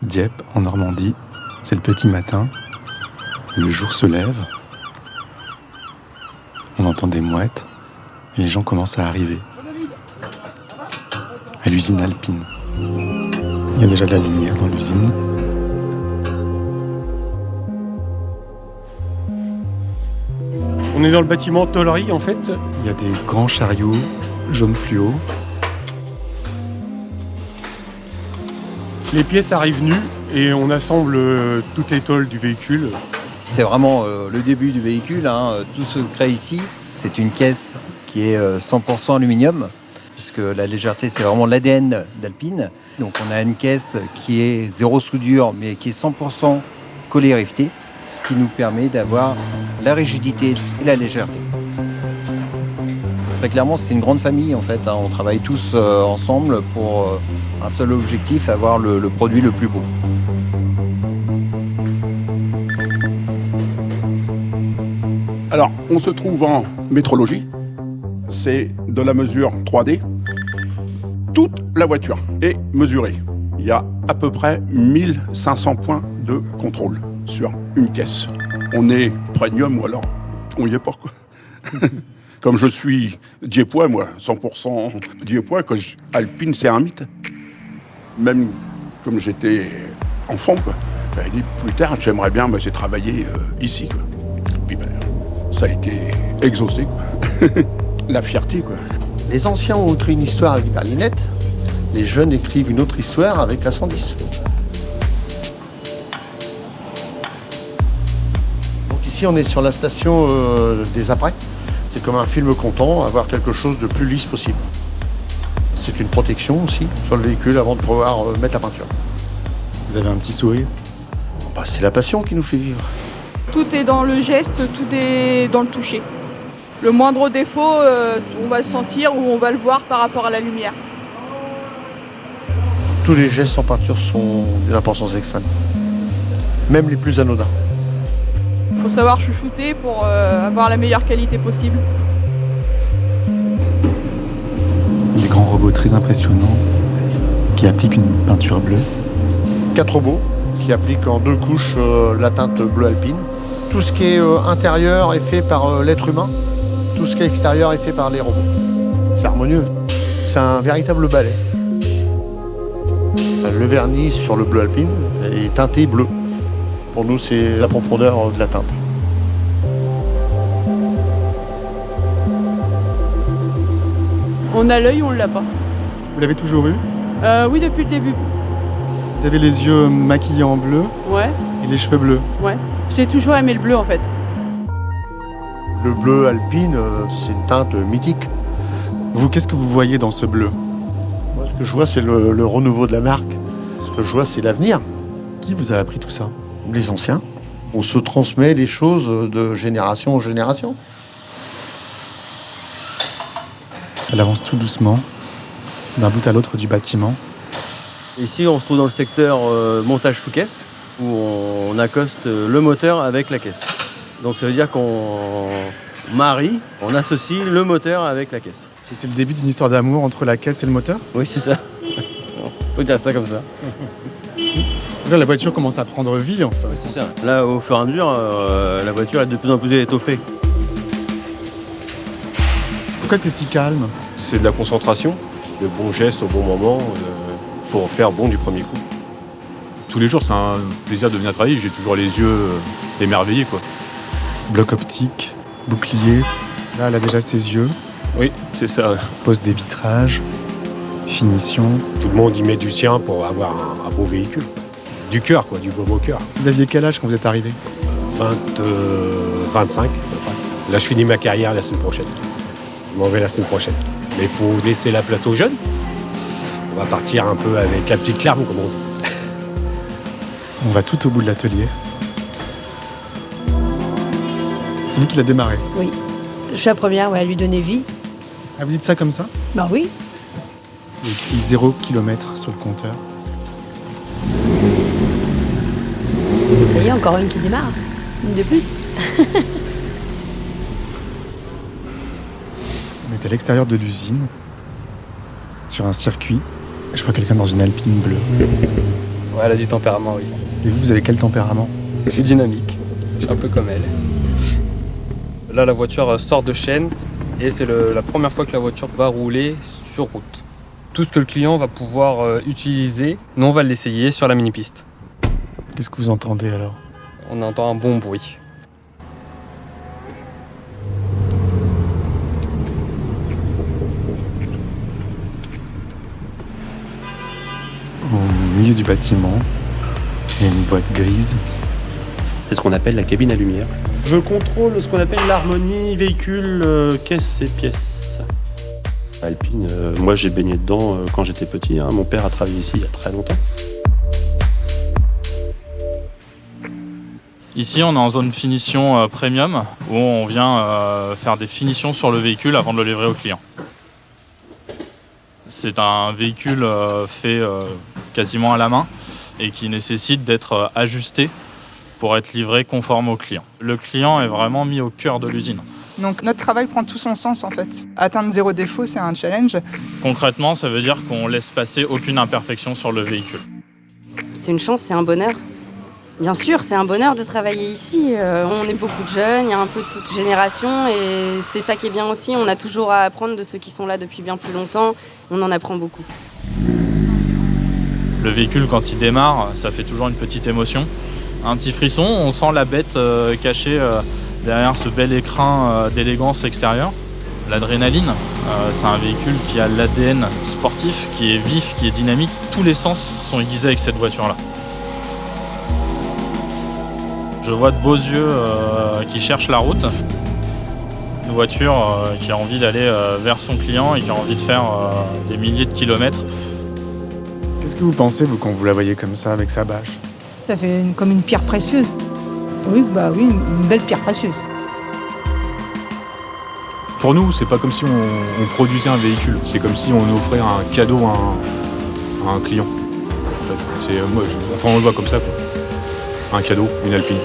Dieppe, en Normandie, c'est le petit matin. Le jour se lève. On entend des mouettes et les gens commencent à arriver. À l'usine Alpine. Il y a déjà de la lumière dans l'usine. On est dans le bâtiment tôlerie en fait. Il y a des grands chariots jaune fluo. Les pièces arrivent nues et on assemble toutes les tôles du véhicule. C'est vraiment le début du véhicule. Tout se crée ici. C'est une caisse qui est 100% aluminium, puisque la légèreté, c'est vraiment l'ADN d'Alpine. Donc on a une caisse qui est zéro soudure, mais qui est 100% collée rivetée, ce qui nous permet d'avoir la rigidité et la légèreté. Très clairement, c'est une grande famille en fait. On travaille tous ensemble pour un seul objectif, avoir le produit le plus beau. Alors, on se trouve en métrologie. C'est de la mesure 3D. Toute la voiture est mesurée. Il y a à peu près 1500 points de contrôle sur une caisse. On est premium ou alors on y est pas, quoi. Comme je suis dieppois, moi, 100% dieppois, Alpine, c'est un mythe. Même comme j'étais enfant, quoi. J'avais dit, plus tard, j'aimerais bien travailler ici, quoi. Puis ça a été exaucé, quoi. La fierté, quoi. Les anciens ont écrit une histoire avec Berlinette, les jeunes écrivent une autre histoire avec la 110. Donc ici, on est sur la station des après. C'est comme un film comptant, avoir quelque chose de plus lisse possible. C'est une protection aussi sur le véhicule avant de pouvoir mettre la peinture. Vous avez un petit sourire? C'est la passion qui nous fait vivre. Tout est dans le geste, tout est dans le toucher. Le moindre défaut, on va le sentir ou on va le voir par rapport à la lumière. Tous les gestes en peinture sont d'une importance extrême, même les plus anodins. Il faut savoir chouchouter pour avoir la meilleure qualité possible. Les grands robots très impressionnants qui appliquent une peinture bleue. 4 robots qui appliquent en 2 couches la teinte bleu alpine. Tout ce qui est intérieur est fait par l'être humain. Tout ce qui est extérieur est fait par les robots. C'est harmonieux. C'est un véritable balai. Le vernis sur le bleu alpine est teinté bleu. Pour nous, c'est la profondeur de la teinte. On a l'œil, on ne l'a pas. Vous l'avez toujours eu? Oui, depuis le début. Vous avez les yeux maquillés en bleu Ouais, et les cheveux bleus. ouais. J'ai toujours aimé le bleu en fait. Le bleu alpine, c'est une teinte mythique. Vous, qu'est-ce que vous voyez dans ce bleu? Moi, ce que je vois, c'est le renouveau de la marque. Ce que je vois, c'est l'avenir. Qui vous a appris tout ça? Les anciens. On se transmet les choses de génération en génération. Elle avance tout doucement, d'un bout à l'autre du bâtiment. Ici, on se trouve dans le secteur montage sous caisse, où on accoste le moteur avec la caisse. Donc ça veut dire qu'on marie, on associe le moteur avec la caisse. Et c'est le début d'une histoire d'amour entre la caisse et le moteur? Oui, c'est ça. Faut dire ça comme ça. Là, la voiture commence à prendre vie, enfin. Oui, c'est ça. Là, au fur et à mesure, la voiture est de plus en plus étoffée. Pourquoi c'est si calme? C'est de la concentration, de bons gestes au bon moment, pour faire bon du premier coup. Tous les jours, c'est un plaisir de venir travailler. J'ai toujours les yeux émerveillés, quoi. Bloc optique, bouclier. Là, elle a déjà ses yeux. Oui, c'est ça. Pose des vitrages, finition. Tout le monde y met du sien pour avoir un beau véhicule. Du cœur, quoi, du beau cœur. Vous aviez quel âge quand vous êtes arrivé? 25, à peu près. Là, je finis ma carrière la semaine prochaine. Je m'en vais la semaine prochaine. Mais il faut laisser la place aux jeunes. On va partir un peu avec la petite larme, comme on dit. On va tout au bout de l'atelier. C'est vous qui l'a démarré? Oui. Je suis la première à lui donner vie. Ah, vous dites ça comme ça? Bah oui. Il y a écrit 0 km sur le compteur. Ça y est, encore une qui démarre. Une de plus. On est à l'extérieur de l'usine, sur un circuit. Je vois quelqu'un dans une Alpine bleue. Ouais, elle a du tempérament, oui. Et vous avez quel tempérament? Je suis dynamique, je suis un peu comme elle. Là, la voiture sort de chaîne et c'est la première fois que la voiture va rouler sur route. Tout ce que le client va pouvoir utiliser, nous on va l'essayer sur la mini-piste. Qu'est-ce que vous entendez alors? On entend un bon bruit. Au milieu du bâtiment, il y a une boîte grise. C'est ce qu'on appelle la cabine à lumière. Je contrôle ce qu'on appelle l'harmonie véhicule, caisse et pièces. Alpine, moi j'ai baigné dedans quand j'étais petit. Mon père a travaillé ici il y a très longtemps. Ici, on est en zone finition premium, où on vient faire des finitions sur le véhicule avant de le livrer au client. C'est un véhicule fait quasiment à la main et qui nécessite d'être ajusté pour être livré conforme au client. Le client est vraiment mis au cœur de l'usine. Donc notre travail prend tout son sens en fait. Atteindre 0 défaut, c'est un challenge. Concrètement, ça veut dire qu'on laisse passer aucune imperfection sur le véhicule. C'est une chance, c'est un bonheur. Bien sûr, c'est un bonheur de travailler ici. On est beaucoup de jeunes, il y a un peu de toute génération et c'est ça qui est bien aussi. On a toujours à apprendre de ceux qui sont là depuis bien plus longtemps. On en apprend beaucoup. Le véhicule, quand il démarre, ça fait toujours une petite émotion. Un petit frisson, on sent la bête cachée derrière ce bel écrin d'élégance extérieure. L'adrénaline, c'est un véhicule qui a l'ADN sportif, qui est vif, qui est dynamique. Tous les sens sont aiguisés avec cette voiture-là. Je vois de beaux yeux qui cherchent la route. Une voiture qui a envie d'aller vers son client et qui a envie de faire des milliers de kilomètres. Qu'est-ce que vous pensez, vous, quand vous la voyez comme ça, avec sa bâche? Ça fait comme une pierre précieuse. Oui, une belle pierre précieuse. Pour nous, c'est pas comme si on produisait un véhicule. C'est comme si on offrait un cadeau à un client. En fait, on le voit comme ça, quoi. Un cadeau, une Alpine.